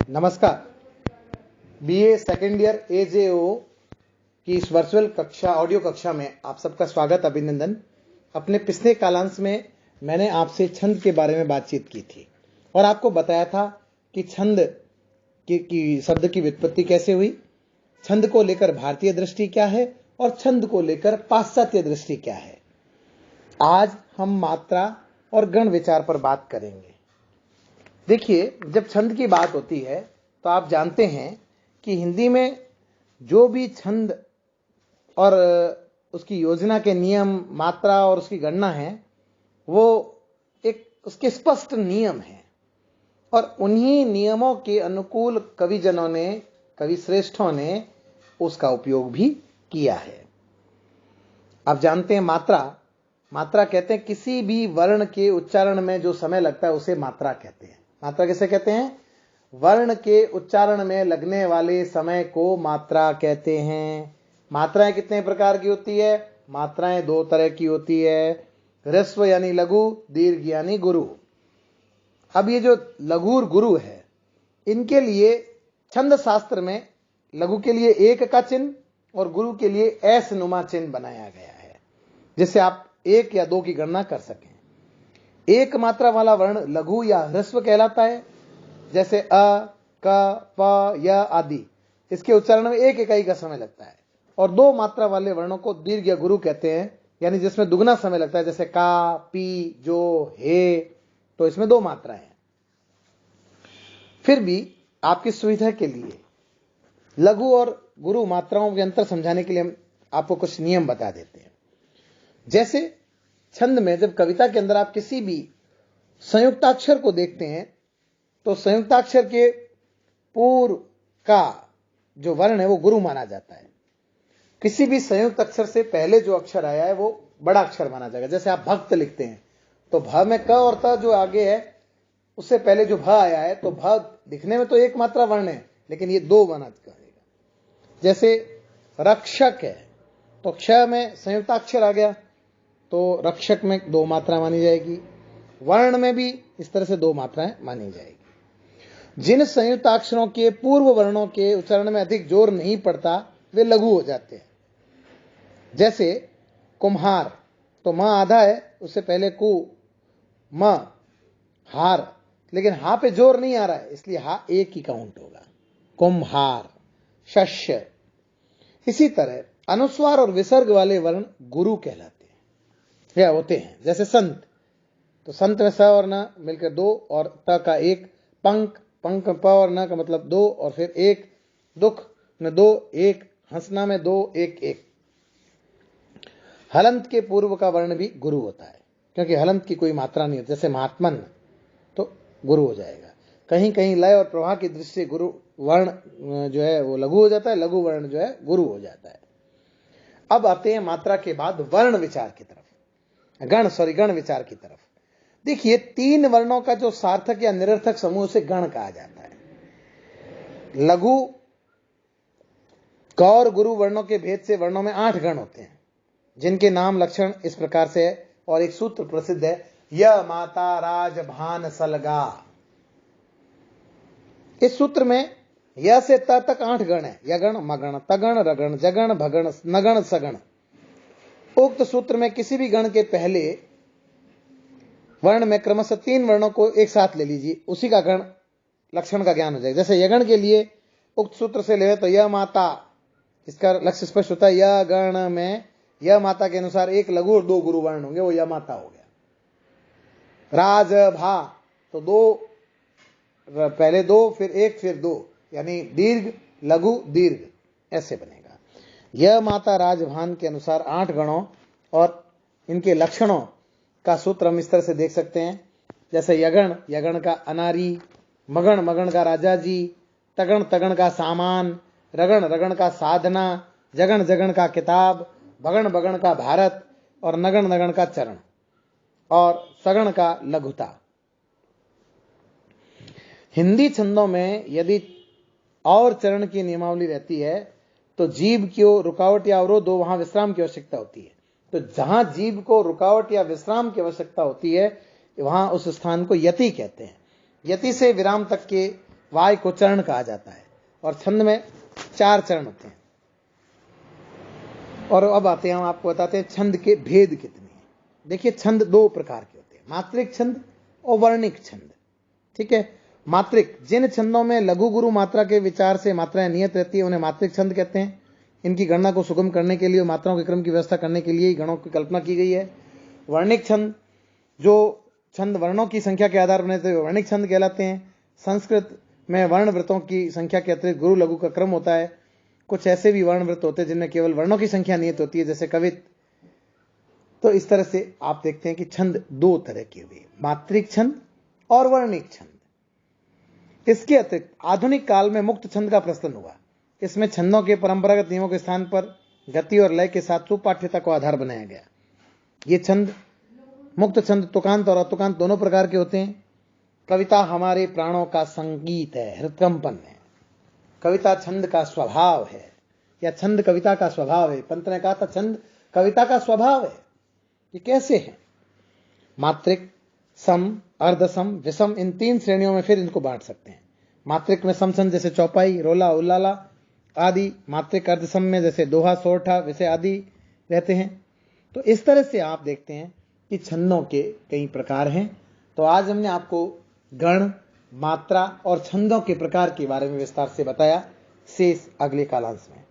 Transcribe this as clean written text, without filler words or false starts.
नमस्कार। BA second year एजेओ की इस वर्चुअल कक्षा ऑडियो कक्षा में आप सबका स्वागत, अभिनंदन। अपने पिछले कालांश में मैंने आपसे छंद के बारे में बातचीत की थी और आपको बताया था कि छंद की शब्द की व्युत्पत्ति कैसे हुई, छंद को लेकर भारतीय दृष्टि क्या है और छंद को लेकर पाश्चात्य दृष्टि क्या है। आज हम मात्रा और गण विचार पर बात करेंगे। देखिए, जब छंद की बात होती है तो आप जानते हैं कि हिंदी में जो भी छंद और उसकी योजना के नियम, मात्रा और उसकी गणना है, वो एक उसके स्पष्ट नियम हैं और उन्हीं नियमों के अनुकूल कविजनों ने, कवि श्रेष्ठों ने उसका उपयोग भी किया है। आप जानते हैं मात्रा कहते हैं किसी भी वर्ण के उच्चारण में जो समय लगता है उसे मात्रा कहते हैं। मात्रा किसे कहते हैं? वर्ण के उच्चारण में लगने वाले समय को मात्रा कहते हैं। मात्राएं कितने प्रकार की होती है? मात्राएं दो तरह की होती है, ह्रस्व यानी लघु, दीर्घ यानी गुरु। अब ये जो लघु और गुरु है, इनके लिए छंद शास्त्र में लघु के लिए एक का चिन्ह और गुरु के लिए ऐस नुमा चिन्ह बनाया गया है, जिससे आप एक या दो की गणना कर सकें। एक मात्रा वाला वर्ण लघु या ह्रस्व कहलाता है, जैसे अ, क, प, य आदि। इसके उच्चारण में एक इकाई का समय लगता है। और दो मात्रा वाले वर्णों को दीर्घ या गुरु कहते हैं, यानी जिसमें दुगना समय लगता है, जैसे का, पी, जो, हे। तो इसमें दो मात्राएं हैं। फिर भी आपकी सुविधा के लिए लघु और गुरु मात्राओं के अंतर समझाने के लिए हम आपको कुछ नियम बता देते हैं। जैसे छंद में जब कविता के अंदर आप किसी भी संयुक्ताक्षर को देखते हैं तो संयुक्ताक्षर के पूर्व का जो वर्ण है वो गुरु माना जाता है। किसी भी संयुक्त अक्षर से पहले जो अक्षर आया है वो बड़ा अक्षर माना जाएगा। जैसे आप भक्त लिखते हैं तो भ में क और त जो आगे है उससे पहले जो भ आया है, तो भ दिखने में तो एक मात्रा वर्ण है, लेकिन ये दो माना जाएगा। जैसे रक्षक है तो क्ष में संयुक्ताक्षर आ गया तो रक्षक में दो मात्रा मानी जाएगी। वर्ण में भी इस तरह से दो मात्राएं मानी जाएगी। जिन संयुक्ताक्षरों के पूर्व वर्णों के उच्चारण में अधिक जोर नहीं पड़ता वे लघु हो जाते हैं। जैसे कुम्हार, तो म आधा है, उससे पहले कु, म, हार, लेकिन हा पे जोर नहीं आ रहा है, इसलिए हा एक ही काउंट होगा, कुम्हार। शस्य। इसी तरह अनुस्वार और विसर्ग वाले वर्ण गुरु कहलाते हैं या होते हैं। जैसे संत, तो संत में स और न मिलकर दो और त का एक। पंक, पंक में प और न का मतलब दो और फिर एक। दुख में दो, एक। हंसना में दो, एक एक। हलंत के पूर्व का वर्ण भी गुरु होता है, क्योंकि हलंत की कोई मात्रा नहीं होती। जैसे महात्मन, तो गुरु हो जाएगा। कहीं कहीं लय और प्रवाह की दृष्टि से गुरु वर्ण जो है वो लघु हो जाता है, लघु वर्ण जो है गुरु हो जाता है। अब आते हैं मात्रा के बाद वर्ण विचार की तरफ, गण विचार की तरफ। देखिए, तीन वर्णों का जो सार्थक या निरर्थक समूह से गण कहा जाता है। लघु, क और गुरु वर्णों के भेद से वर्णों में 8 गण होते हैं, जिनके नाम लक्षण इस प्रकार से है और एक सूत्र प्रसिद्ध है, य माता राज भान सलगा। इस सूत्र में य से त तक 8 गण है, यगण, मगण, तगण, रगण, जगण, भगण, नगण, सगण। उक्त सूत्र में किसी भी गण के पहले वर्ण में क्रमशः 3 वर्णों को एक साथ ले लीजिए, उसी का गण लक्षण का ज्ञान हो जाएगा। जैसे यगण के लिए उक्त सूत्र से ले तो य माता, इसका लक्ष्य स्पष्ट होता है। य गण में य माता के अनुसार एक लघु और 2 गुरु वर्ण होंगे, वो य माता हो गया। राज भा, तो 2 पहले 2 फिर 1 फिर 2, यानी दीर्घ लघु दीर्घ, ऐसे बनेगा। य माता राजभान के अनुसार 8 गणों और इनके लक्षणों का सूत्र हम इस तरह से देख सकते हैं। जैसे यगण, यगण का अनारी, मगण, मगण का राजा जी, तगण, तगण का सामान, रगण, रगण का साधना, जगण, जगण का किताब, भगण, भगण का भारत और नगण, नगण का चरण और सगण का लघुता। हिंदी छंदों में यदि और चरण की नियमावली रहती है तो जीभ को रुकावट या अवरोध हो, वहां विश्राम की आवश्यकता होती है। तो जहां जीभ को रुकावट या विश्राम की आवश्यकता होती है, वहां उस स्थान को यति कहते हैं। यति से विराम तक के वाय को चरण कहा जाता है और छंद में 4 चरण होते हैं। और अब आते हैं, हम आपको बताते हैं छंद के भेद कितने हैं। देखिए, छंद 2 प्रकार के होते हैं, मात्रिक छंद और वर्णिक छंद। ठीक है, मात्रिक, जिन छंदों में लघु गुरु मात्रा के विचार से मात्राएं नियत रहती है उन्हें मात्रिक छंद कहते हैं। इनकी गणना को सुगम करने के लिए, मात्राओं के क्रम की व्यवस्था करने के लिए गणों की कल्पना की गई है। वर्णिक छंद, जो छंद वर्णों की संख्या के आधार पर बने थे, वर्णिक छंद कहलाते हैं। संस्कृत में वर्ण वृत्तों की संख्या के अतिरिक्त गुरु लघु का क्रम होता है। कुछ ऐसे भी वर्ण वृत्त होते हैं जिनमें केवल वर्णों की संख्या नियत होती है, जैसे कवित। तो इस तरह से आप देखते हैं कि छंद 2 तरह के हुए, मात्रिक छंद और वर्णिक छंद। इसके अतिरिक्त आधुनिक काल में मुक्त छंद का प्रचलन हुआ। इसमें छंदों के परंपरागत नियमों के स्थान पर गति और लय के साथ सुपाठ्यता को आधार बनाया गया। ये छंद, मुक्त छंद तुकांत और अतुकांत दोनों प्रकार के होते हैं। कविता हमारे प्राणों का संगीत है, हृदकंपन है। कविता छंद का स्वभाव है, या छंद कविता का स्वभाव है। पंत ने कहा था छंद कविता का स्वभाव है। ये कैसे है? मात्रिक, सम, अर्धसम, विषम, इन 3 श्रेणियों में फिर इनको बांट सकते हैं। मात्रिक में सम छंद जैसे चौपाई, रोला, उल्लाला आदि। मात्रिक अर्धसम में जैसे दोहा, सोरठा, विषय आदि रहते हैं। तो इस तरह से आप देखते हैं कि छंदों के कई प्रकार हैं। तो आज हमने आपको गण, मात्रा और छंदों के प्रकार के बारे में विस्तार से बताया। शेष अगले कालांश में।